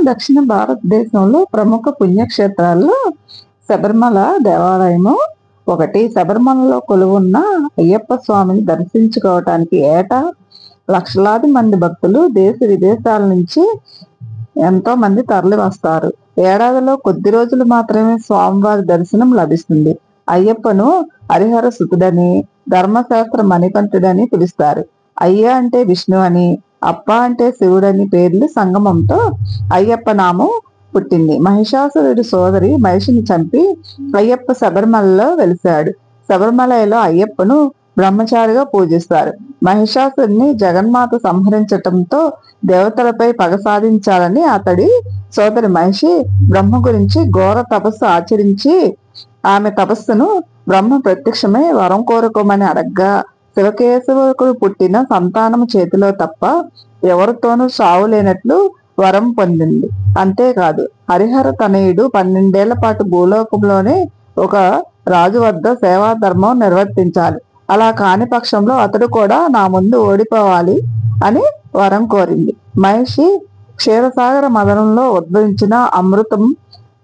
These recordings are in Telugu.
దక్షిణ భారతదేశంలో ప్రముఖ పుణ్యక్షేత్రాల్లో శబరిమల దేవాలయము ఒకటి. శబరిమలలో కొలువున్న అయ్యప్ప స్వామిని దర్శించుకోవటానికి ఏటా లక్షలాది మంది భక్తులు దేశ విదేశాల నుంచి ఎంతో మంది తరలి వస్తారు. ఏడాదిలో కొద్ది రోజులు మాత్రమే స్వామివారి దర్శనం లభిస్తుంది. అయ్యప్పను హరిహర సుతుడని, ధర్మశాస్త్ర మణికంఠుడని పిలుస్తారు. అయ్య అంటే విష్ణు అని, అప్ప అంటే శివుడని పేర్లు సంగమంతో అయ్యప్ప నామం పుట్టింది. మహిషాసురుడి సోదరి మహిషిని చంపి అయ్యప్ప శబరిమలలో వెలిశాడు. శబరిమలలో అయ్యప్పను బ్రహ్మచారిగా పూజిస్తారు. మహిషాసురుని జగన్మాత సంహరించటంతో దేవతలపై పగ సాధించాలని అతడి సోదరి మహిషి బ్రహ్మ గురించి ఘోర తపస్సు ఆచరించి ఆమె తపస్సును బ్రహ్మ ప్రత్యక్షమై వరం కోరుకోమని అడగ్గా శివకేశవులకు పుట్టిన సంతానము చేతిలో తప్ప ఎవరితోనూ సావు లేనట్లు వరం పొందింది. అంతేకాదు హరిహర తనయుడు 12 ఏళ్ల పాటు భూలోకంలోనే ఒక రాజు వద్ద సేవా ధర్మం నిర్వర్తించాలి. అలా కాని పక్షంలో అతడు కూడా నా ముందు ఓడిపోవాలి అని వరం కోరింది. మహిషి క్షీరసాగర మదనంలో ఉద్భవించిన అమృతం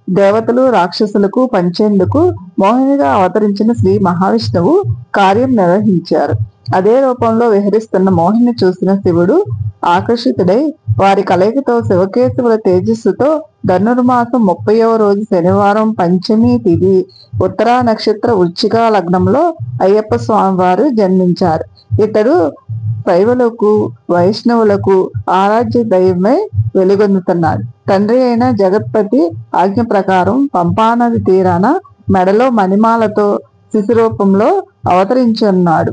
దేవతలు రాక్షసులకు పంచేందుకు మోహినిగా అవతరించిన శ్రీ మహావిష్ణువు కార్యం నిర్వహించారు. అదే రూపంలో విహరిస్తున్న మోహిని చూసిన శివుడు ఆకర్షితుడై వారి కలయికతో శివకేశవుల తేజస్సుతో ధనుర్మాసం 30వ రోజు శనివారం పంచమి తిథి ఉత్తరా నక్షత్ర వృశ్చిక లగ్నంలో అయ్యప్ప స్వామివారు జన్మించారు. ఇతడు శైవులకు వైష్ణవులకు ఆరాధ్య దైవమై వెలుగొందుతున్నాడు. తండ్రి అయిన జగత్పతి ఆజ్ఞ ప్రకారం పంపానది తీరాన మెడలో మణిమాలతో శిశు రూపంలో అవతరించున్నాడు.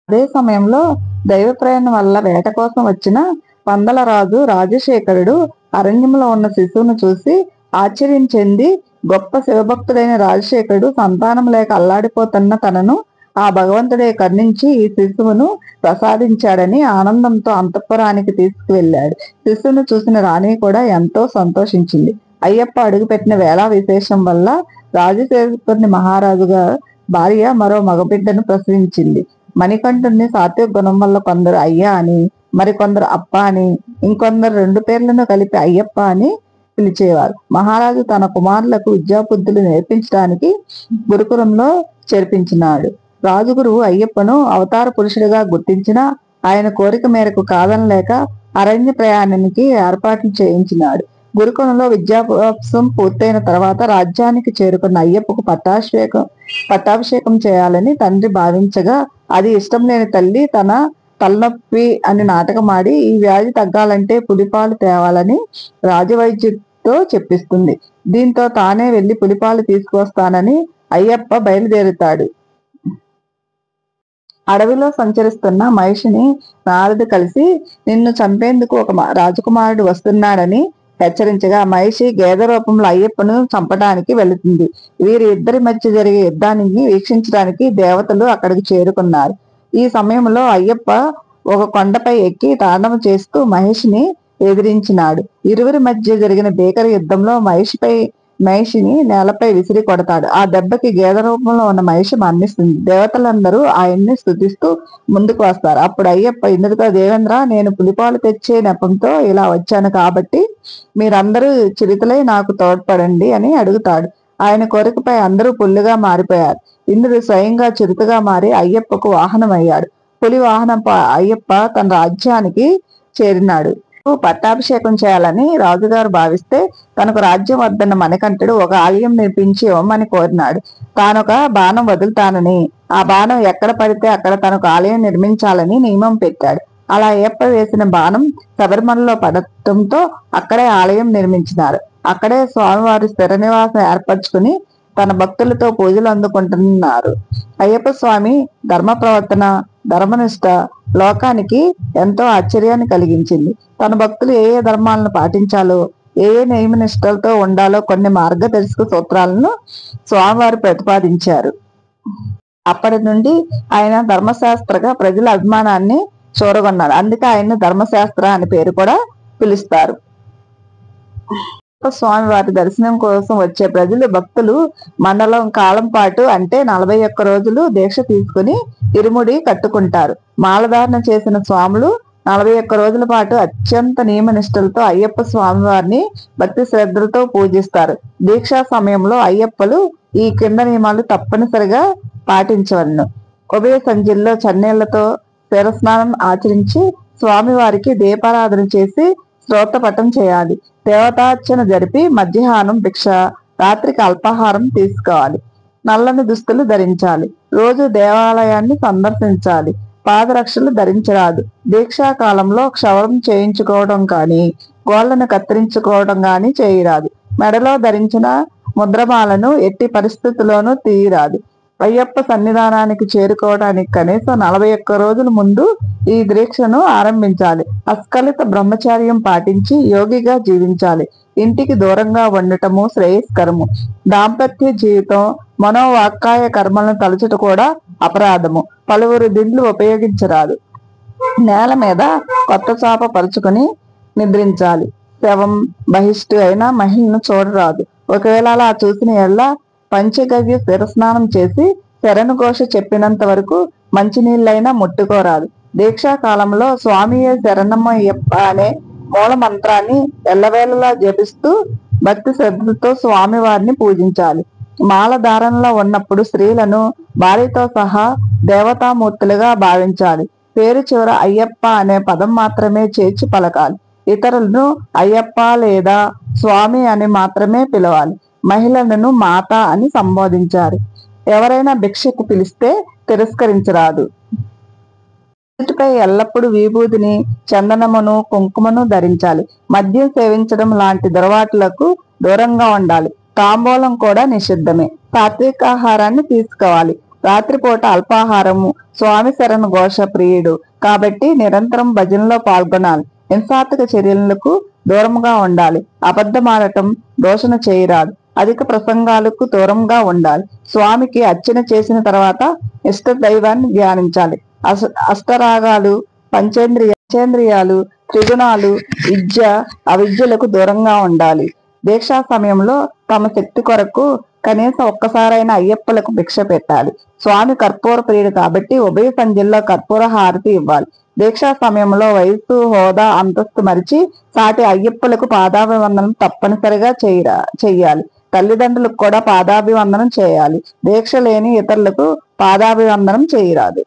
అదే సమయంలో దైవ ప్రయాణం వల్ల వేట కోసం వచ్చిన పందల రాజు రాజశేఖరుడు అరణ్యంలో ఉన్న శిశువును చూసి ఆశ్చర్యం చెంది గొప్ప శివభక్తుడైన రాజశేఖరుడు సంతానం లేక అల్లాడిపోతున్న తనను ఆ భగవంతుడే కర్ణించి ఈ శిశువును ప్రసాదించాడని ఆనందంతో అంతఃపురానికి తీసుకువెళ్ళాడు. శిశువును చూసిన రాణి కూడా ఎంతో సంతోషించింది. అయ్యప్ప అడుగుపెట్టిన వేళా విశేషం వల్ల రాజశేఖరుని మహారాజుగా భార్య మరో మగబిడ్డను ప్రసవించింది. మణికంఠుని సాత్విక గుణం వల్ల కొందరు అయ్య అని, మరికొందరు అప్ప అని, ఇంకొందరు 2 పేర్లను కలిపి అయ్యప్ప అని పిలిచేవారు. మహారాజు తన కుమారులకు విద్యాబుద్ధులు నేర్పించడానికి గురుకులంలో చేర్పించినాడు. రాజుగురువు అయ్యప్పను అవతార పురుషుడిగా గుర్తించిన ఆయన కోరిక మేరకు కాదనలేక అరణ్య ప్రయాణానికి ఏర్పాట్లు చేయించినాడు. గురుకులంలో విద్యాభ్యాసం పూర్తయిన తర్వాత రాజ్యానికి చేరుకున్న అయ్యప్పకు పట్టాభిషేకం చేయాలని తండ్రి భావించగా అది ఇష్టం లేని తల్లి తన తలనొప్పి అని నాటకమాడి ఈ వ్యాధి తగ్గాలంటే పులిపాలు తేవాలని రాజవైద్యుతో చెప్పిస్తుంది. దీంతో తానే వెళ్లి పులిపాలు తీసుకువస్తానని అయ్యప్ప బయలుదేరుతాడు. అడవిలో సంచరిస్తున్న మహిషిని నారదుడు కలిసి నిన్ను చంపేందుకు ఒక రాజకుమారుడు వస్తున్నాడని హెచ్చరించగా మహిషి గేద రూపంలో అయ్యప్పను చంపడానికి వెళుతుంది. వీరి ఇద్దరి మధ్య జరిగే యుద్ధాన్ని వీక్షించడానికి దేవతలు అక్కడికి చేరుకున్నారు. ఈ సమయంలో అయ్యప్ప ఒక కొండపై ఎక్కి తాండవం చేస్తూ మహిషిని ఎదిరించినాడు. ఇరువురి మధ్య జరిగిన భీకర యుద్ధంలో మహిషిని నేలపై విసిరి కొడతాడు. ఆ దెబ్బకి గేద రూపంలో ఉన్న మహిషి మరణిస్తుంది. దేవతలందరూ ఆయన్ని స్తుతిస్తూ ముందుకు వస్తారు. అప్పుడు అయ్యప్ప ఇంద్రుడితో, దేవేంద్ర, నేను పులిపాలు తెచ్చే నెపంతో ఇలా వచ్చాను కాబట్టి మీరందరూ చిరుతలై నాకు తోడ్పడండి అని అడుగుతాడు. ఆయన కోరికపై అందరూ పుల్లుగా మారిపోయారు. ఇంద్రుడు స్వయంగా చిరుతగా మారి అయ్యప్పకు వాహనమయ్యాడు. పులి వాహనం అయ్యప్ప తన రాజ్యానికి చేరినాడు. పట్టాభిషేకం చేయాలని రాజుగారు భావిస్తే తనకు రాజ్యం వద్దన్న మణికంఠుడు ఒక ఆలయం నిర్మించి ఇవ్వమని కోరినాడు. తానొక బాణం వదులుతానని, ఆ బాణం ఎక్కడ పడితే అక్కడ తనకు ఆలయం నిర్మించాలని నియమం పెట్టాడు. అలా అయ్యప్ప వేసిన బాణం శబరిమలలో పడటంతో అక్కడే ఆలయం నిర్మించినారు. అక్కడే స్వామివారి స్థిర నివాసం ఏర్పరచుకుని తన భక్తులతో పూజలు అందుకుంటున్నారు. అయ్యప్ప స్వామి ధర్మ ప్రవర్తన, ధర్మనిష్ట లోకానికి ఎంతో ఆశ్చర్యాన్ని కలిగించింది. తన భక్తులు ఏ ఏ ధర్మాలను పాటించాలో, ఏ ఏ నియమ నిష్టలతో ఉండాలో కొన్ని మార్గదర్శక సూత్రాలను స్వామివారు ప్రతిపాదించారు. అప్పటి నుండి ఆయన ధర్మశాస్త్రగా ప్రజల అభిమానాన్ని చూరగొన్నాడు. అందుకే ఆయన్ని ధర్మశాస్త్ర అని పేరు కూడా పిలుస్తారు. స్వామివారి దర్శనం కోసం వచ్చే ప్రజలు భక్తులు మండలం కాలం పాటు అంటే 41 రోజులు దీక్ష తీసుకుని ఇరుముడి కట్టుకుంటారు. మాలధారణ చేసిన స్వాములు 41 రోజుల పాటు అత్యంత నియమ నిష్టలతో అయ్యప్ప స్వామివారిని భక్తి శ్రద్ధలతో పూజిస్తారు. దీక్షా సమయంలో అయ్యప్పలు ఈ కింద నియమాలు తప్పనిసరిగా పాటించవలను. ఉభయ సంధ్యల్లో చన్నీళ్లతో శిరస్నానం ఆచరించి స్వామివారికి దీపారాధన చేసి స్తోత్రపఠం చేయాలి. దేవతార్చన జరిపి మధ్యాహ్నం భిక్ష, రాత్రికి అల్పాహారం తీసుకోవాలి. నల్లని దుస్తులు ధరించాలి. రోజు దేవాలయాన్ని సందర్శించాలి. పాదరక్షలు ధరించరాదు. దీక్షా కాలంలో క్షవరం చేయించుకోవడం కానీ గోళ్లను కత్తిరించుకోవడం కానీ చేయరాదు. మెడలో ధరించిన ముద్రమాలను ఎట్టి పరిస్థితుల్లోనూ తీయరాదు. అయ్యప్ప సన్నిధానానికి చేరుకోవడానికి కనీసం 41 రోజుల ముందు ఈ దీక్షను ఆరంభించాలి. అస్ఖలిత బ్రహ్మచర్యం పాటించి యోగిగా జీవించాలి. ఇంటికి దూరంగా ఉండటము శ్రేయస్కరము. దాంపత్య జీవితం మనోవాక్కాయ కర్మలను తలచుట కూడా అపరాధము. పలువురు దిండ్లు ఉపయోగించరాదు. నేల మీద కొత్త చాప పరుచుకొని నిద్రించాలి. శవం బహిష్టు అయిన మహిళను చూడరాదు. ఒకవేళ అలా చూసిన ఎడల పంచగవ్య శిరస్నానం చేసి శరణఘోష చెప్పినంత వరకు మంచినీళ్ళైనా ముట్టుకోరాదు. దీక్షా కాలంలో స్వామియే శరణమయ్యప్ప అనే మూల మంత్రాన్ని ఎల్లవేళలా జపిస్తూ భక్తి శ్రద్ధతో స్వామివారిని పూజించాలి. మాలధారణలో ఉన్నప్పుడు స్త్రీలను భార్యతో సహా దేవతామూర్తులుగా భావించాలి. పేరు చివర అయ్యప్ప అనే పదం మాత్రమే చేర్చి పలకాలి. ఇతరులను అయ్యప్ప లేదా స్వామి అని మాత్రమే పిలవాలి. మహిళలను మాత అని సంబోధించారు. ఎవరైనా భిక్షకు పిలిస్తే తిరస్కరించరాదు. వీటిపై ఎల్లప్పుడూ విభూతిని, చందనమును, కుంకుమను ధరించాలి. మద్యం సేవించడం లాంటి దురవాట్లకు దూరంగా ఉండాలి. తాంబూలం కూడా నిషిద్ధమే. సాత్వికాహారాన్ని తీసుకోవాలి. రాత్రిపూట అల్పాహారము. స్వామి శరణ ఘోష ప్రియుడు కాబట్టి నిరంతరం భజనలో పాల్గొనాలి. హింసాత్మక చర్యలకు దూరంగా ఉండాలి. అబద్ధమాడటం, దూషణ చేయరాదు. అధిక ప్రసంగాలకు దూరంగా ఉండాలి. స్వామికి అర్చన చేసిన తర్వాత ఇష్ట దైవాన్ని ధ్యానించాలి. అష్టరాగాలు, పంచేంద్రియాలు, త్రిగుణాలు, విద్య, అవిద్యలకు దూరంగా ఉండాలి. దీక్షా సమయంలో తమ శక్తి కొరకు కనీసం ఒక్కసారైనా అయ్యప్పలకు భిక్ష పెట్టాలి. స్వామి కర్పూర ప్రియుడు కాబట్టి ఉభయ సంధ్యల్లో కర్పూర హారతి ఇవ్వాలి. దీక్షా సమయంలో వయస్సు, హోదా, అంతస్తు మరిచి సాటి అయ్యప్పలకు పాదాభివందనం తప్పనిసరిగా చెయ్యాలి. తల్లిదండ్రులకు కూడా పాదాభివందనం చేయాలి. దీక్ష లేని ఇతరులకు పాదాభివందనం చేయరాదు.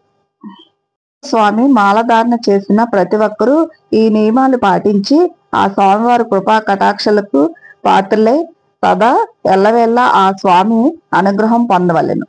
స్వామి మాలధారణ చేసిన ప్రతి ఒక్కరూ ఈ నియమాలు పాటించి ఆ స్వామివారి కృపా కటాక్షలకు పాత్రలై సదా ఎల్లవేళ ఆ స్వామి అనుగ్రహం పొందవలెను.